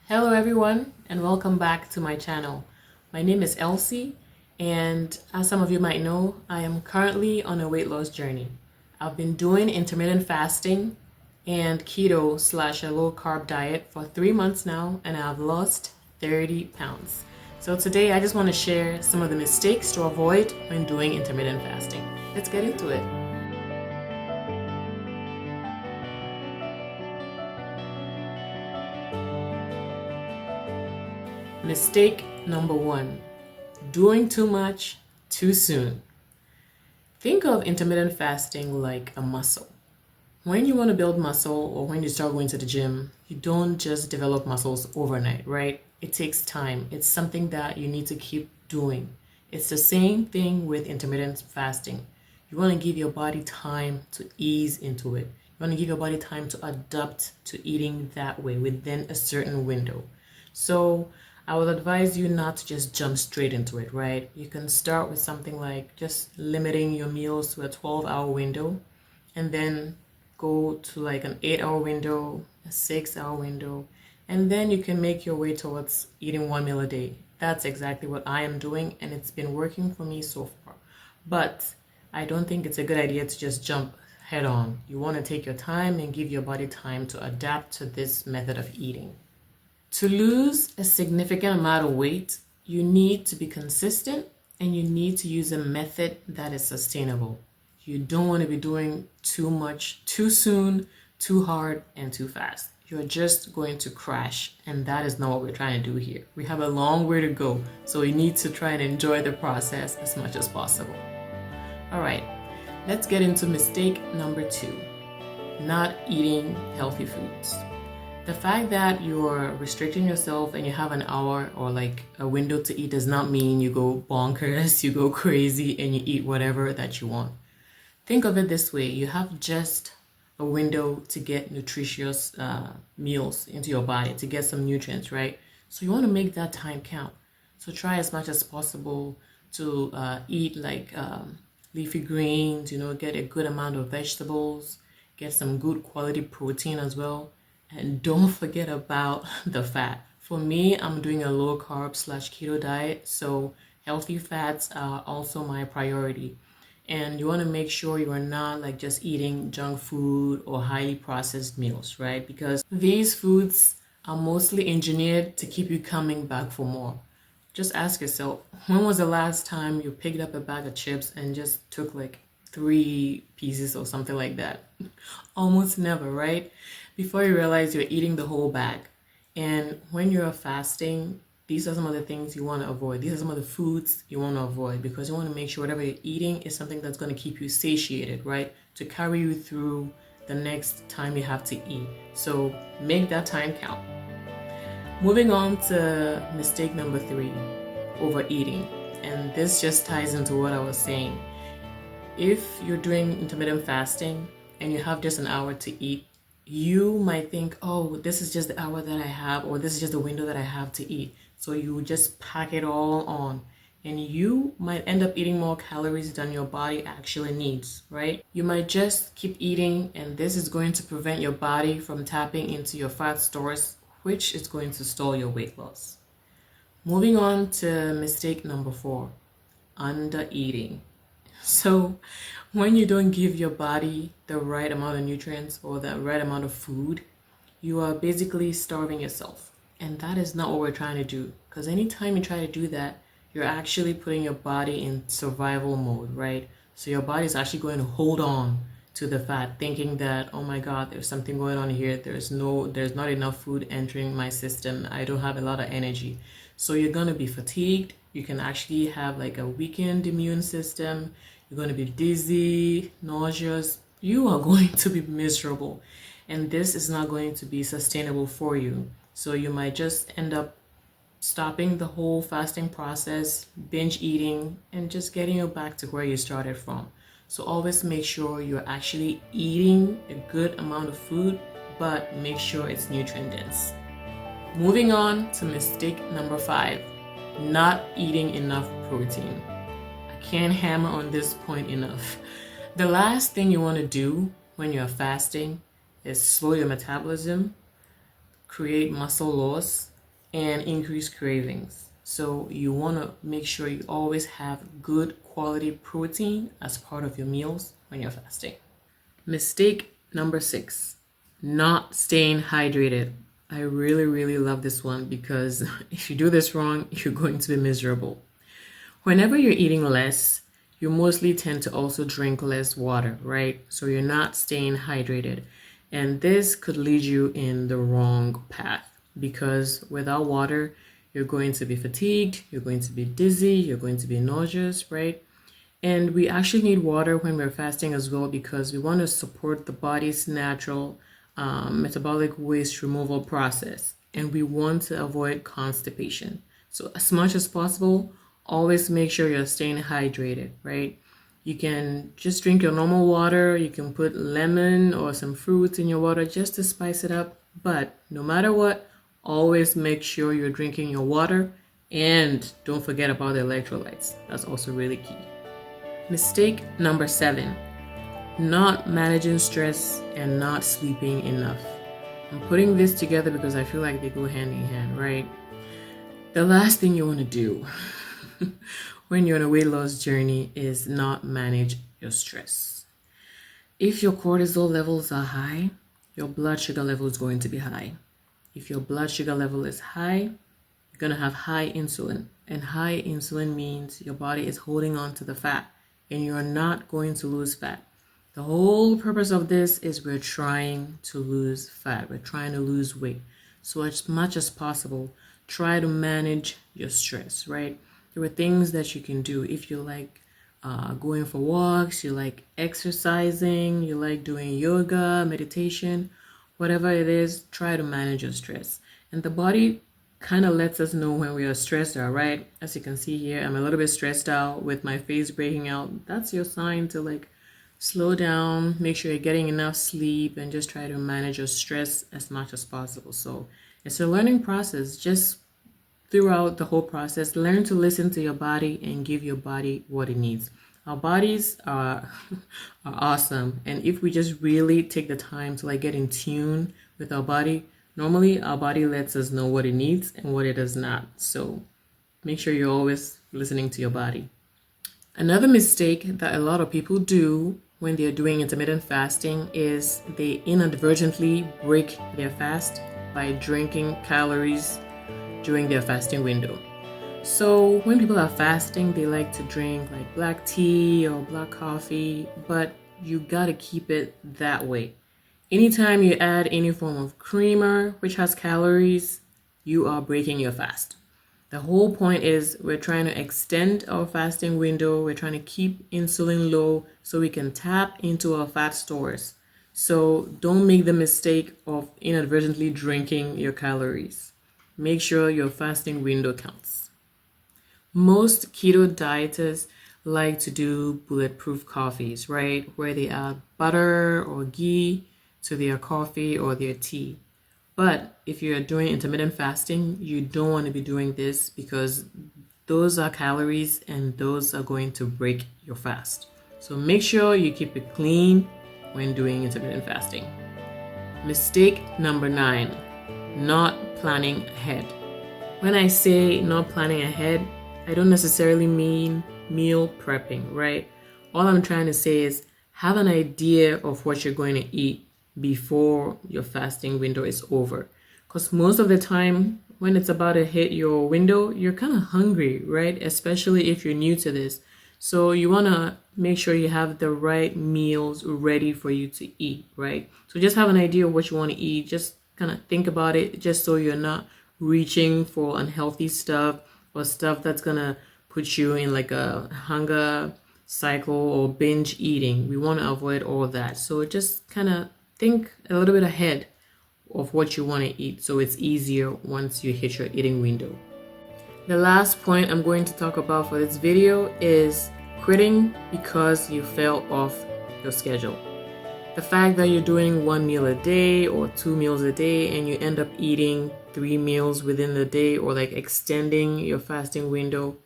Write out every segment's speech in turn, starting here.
Hello everyone and welcome back to my channel. My name is Elsie and as some of you might know, I am currently on a weight loss journey. I've been doing intermittent fasting and keto slash a low carb diet for 3 months now and I've lost 30 pounds. So today I just want to share some of the mistakes to avoid when doing intermittent fasting. Let's get into it. Mistake number 1, doing too much too soon. Think of intermittent fasting like a muscle. When you want to build muscle or when you start going to the gym, you don't just develop muscles overnight, right? It takes time. It's something that you need to keep doing. It's the same thing with intermittent fasting. You want to give your body time to ease into it. You want to give your body time to adapt to eating that way within a certain window. So I would advise you not to just jump straight into it, right? You can start with something like just limiting your meals to a 12-hour window and then go to like an 8-hour window, a 6-hour window, and then you can make your way towards eating 1 meal a day. That's exactly what I am doing and it's been working for me so far. But I don't think it's a good idea to just jump head on. You want to take your time and give your body time to adapt to this method of eating. To lose a significant amount of weight, you need to be consistent and you need to use a method that is sustainable. You don't want to be doing too much, too soon, too hard, and too fast. You're just going to crash, and that is not what we're trying to do here. We have a long way to go, so we need to try and enjoy the process as much as possible. All right, let's get into mistake number 2, not eating healthy foods. The fact that you're restricting yourself and you have an hour or like a window to eat does not mean you go bonkers, you go crazy, and you eat whatever that you want. Think of it this way. You have just a window to get nutritious meals into your body, to get some nutrients, right? So you want to make that time count. So try as much as possible to eat like leafy greens, get a good amount of vegetables, get some good quality protein as well. And don't forget about the fat. For me, I'm doing a low carb slash keto diet, so healthy fats are also my priority. And you want to make sure you are not like just eating junk food or highly processed meals, right? Because these foods are mostly engineered to keep you coming back for more. Just ask yourself, when was the last time you picked up a bag of chips and just took like 3 pieces or something like that? Almost never, right? Before you realize you're eating the whole bag. And when you're fasting, these are some of the things you want to avoid. These are some of the foods you want to avoid because you want to make sure whatever you're eating is something that's going to keep you satiated, right? To carry you through the next time you have to eat. So make that time count. Moving on to mistake number 3, overeating. And this just ties into what I was saying. If you're doing intermittent fasting and you have just an hour to eat, you might think, oh, this is just the hour that I have, or this is just the window that I have to eat. So you just pack it all on. And you might end up eating more calories than your body actually needs, right? You might just keep eating, and this is going to prevent your body from tapping into your fat stores, which is going to stall your weight loss. Moving on to mistake number 4, under eating. So when you don't give your body the right amount of nutrients or the right amount of food, you are basically starving yourself. And that is not what we're trying to do. Because anytime you try to do that, you're actually putting your body in survival mode, right? So your body is actually going to hold on to the fat, thinking that, oh my God, there's something going on here. There's not enough food entering my system. I don't have a lot of energy. So you're going to be fatigued. You can actually have like a weakened immune system. You're going to be dizzy, nauseous. You are going to be miserable. And this is not going to be sustainable for you. So you might just end up stopping the whole fasting process, binge eating, and just getting you back to where you started from. So always make sure you're actually eating a good amount of food, but make sure it's nutrient dense. Moving on to mistake number 5, not eating enough protein. I can't hammer on this point enough. The last thing you want to do when you're fasting is slow your metabolism, create muscle loss, and increased cravings. So you want to make sure you always have good quality protein as part of your meals when you're fasting. Mistake number 6, not staying hydrated. I really, really love this one because if you do this wrong, you're going to be miserable. Whenever you're eating less, you mostly tend to also drink less water, right? So you're not staying hydrated. And this could lead you in the wrong path because without water, you're going to be fatigued, you're going to be dizzy, you're going to be nauseous, right? And we actually need water when we're fasting as well because we want to support the body's natural metabolic waste removal process. And we want to avoid constipation. So as much as possible, always make sure you're staying hydrated, right? You can just drink your normal water. You can put lemon or some fruits in your water just to spice it up. But no matter what, always make sure you're drinking your water and don't forget about the electrolytes. That's also really key. Mistake number 7, not managing stress and not sleeping enough. I'm putting this together because I feel like they go hand in hand, right? The last thing you want to do when you're on a weight loss journey is not manage your stress. If your cortisol levels are high, your blood sugar level is going to be high. If your blood sugar level is high, you're going to have high insulin. And high insulin means your body is holding on to the fat and you're not going to lose fat. The whole purpose of this is we're trying to lose fat. We're trying to lose weight. So as much as possible, try to manage your stress, right? There are things that you can do if you like going for walks, you like exercising, you like doing yoga, meditation, whatever it is, try to manage your stress. And the body kind of lets us know when we are stressed out, right? As you can see here, I'm a little bit stressed out with my face breaking out. That's your sign to like slow down, make sure you're getting enough sleep, and just try to manage your stress as much as possible. So it's a learning process. Just throughout the whole process, learn to listen to your body and give your body what it needs. Our bodies are awesome. And if we just really take the time to like get in tune with our body, normally our body lets us know what it needs and what it does not. So make sure you're always listening to your body. Another mistake that a lot of people do when they're doing intermittent fasting is they inadvertently break their fast by drinking calories during their fasting window. So when people are fasting, they like to drink like black tea or black coffee, but you gotta keep it that way. Anytime you add any form of creamer, which has calories, you are breaking your fast. The whole point is we're trying to extend our fasting window. We're trying to keep insulin low so we can tap into our fat stores. So don't make the mistake of inadvertently drinking your calories. Make sure your fasting window counts. Most keto dieters like to do bulletproof coffees, right? Where they add butter or ghee to their coffee or their tea. But if you're doing intermittent fasting, you don't want to be doing this because those are calories and those are going to break your fast. So make sure you keep it clean when doing intermittent fasting. Mistake number 9, not planning ahead. When I say not planning ahead, I don't necessarily mean meal prepping, right? All I'm trying to say is have an idea of what you're going to eat before your fasting window is over. Because most of the time, when it's about to hit your window, you're kind of hungry, right? Especially if you're new to this. So you want to make sure you have the right meals ready for you to eat, right? So just have an idea of what you want to eat. Just kind of think about it just so you're not reaching for unhealthy stuff or stuff that's going to put you in like a hunger cycle or binge eating. We want to avoid all that. So just kind of think a little bit ahead of what you want to eat so it's easier once you hit your eating window. The last point I'm going to talk about for this video is quitting because you fell off your schedule. The fact that you're doing 1 meal a day or 2 meals a day and you end up eating 3 meals within the day or like extending your fasting window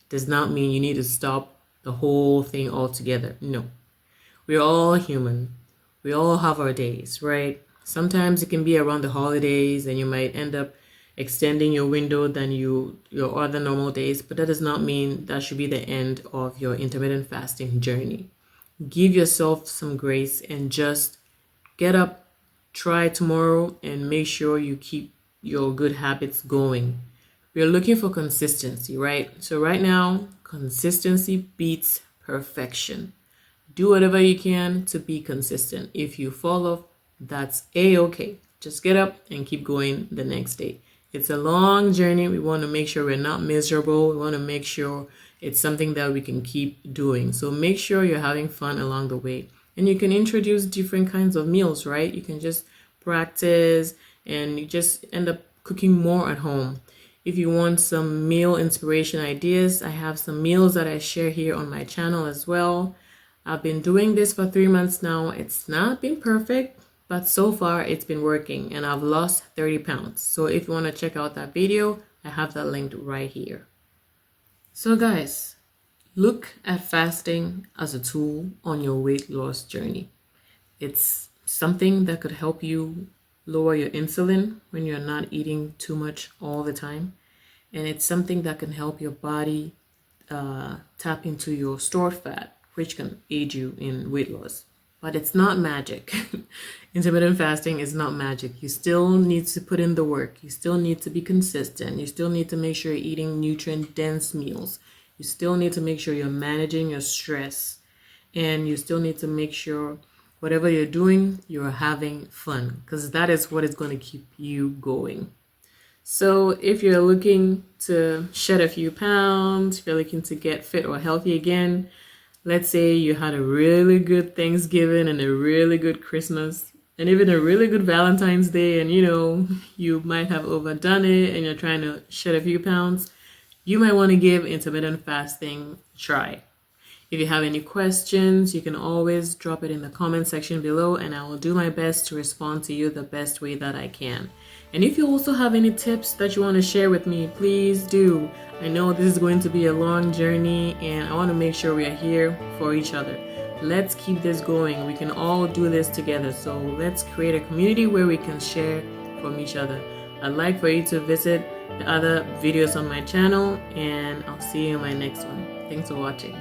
does not mean you need to stop the whole thing altogether. No. We're all human. We all have our days, right? Sometimes it can be around the holidays and you might end up extending your window than your other normal days, but that does not mean that should be the end of your intermittent fasting journey. Give yourself some grace and just get up, try tomorrow, and make sure you keep your good habits going. We're looking for consistency, right? So right now, consistency beats perfection. Do whatever you can to be consistent. If you fall off, that's a-okay. Just get up and keep going the next day. It's a long journey. We want to make sure we're not miserable. We want to make sure it's something that we can keep doing. So make sure you're having fun along the way. And you can introduce different kinds of meals, right? You can just practice and you just end up cooking more at home. If you want some meal inspiration ideas, I have some meals that I share here on my channel as well. I've been doing this for 3 months now. It's not been perfect, but so far it's been working and I've lost 30 pounds. So if you want to check out that video, I have that linked right here. So guys, look at fasting as a tool on your weight loss journey. It's something that could help you lower your insulin when you're not eating too much all the time. And it's something that can help your body tap into your stored fat, which can aid you in weight loss. But it's not magic. Intermittent fasting is not magic. You still need to put in the work. You still need to be consistent. You still need to make sure you're eating nutrient-dense meals. You still need to make sure you're managing your stress. And you still need to make sure whatever you're doing, you're having fun, because that is what is going to keep you going. So if you're looking to shed a few pounds, if you're looking to get fit or healthy again, let's say you had a really good Thanksgiving and a really good Christmas and even a really good Valentine's Day, and you might have overdone it and you're trying to shed a few pounds, you might want to give intermittent fasting a try. If you have any questions, you can always drop it in the comment section below and I will do my best to respond to you the best way that I can. And if you also have any tips that you want to share with me, please do. I know this is going to be a long journey and I want to make sure we are here for each other. Let's keep this going. We can all do this together. So let's create a community where we can share from each other. I'd like for you to visit the other videos on my channel and I'll see you in my next one. Thanks for watching.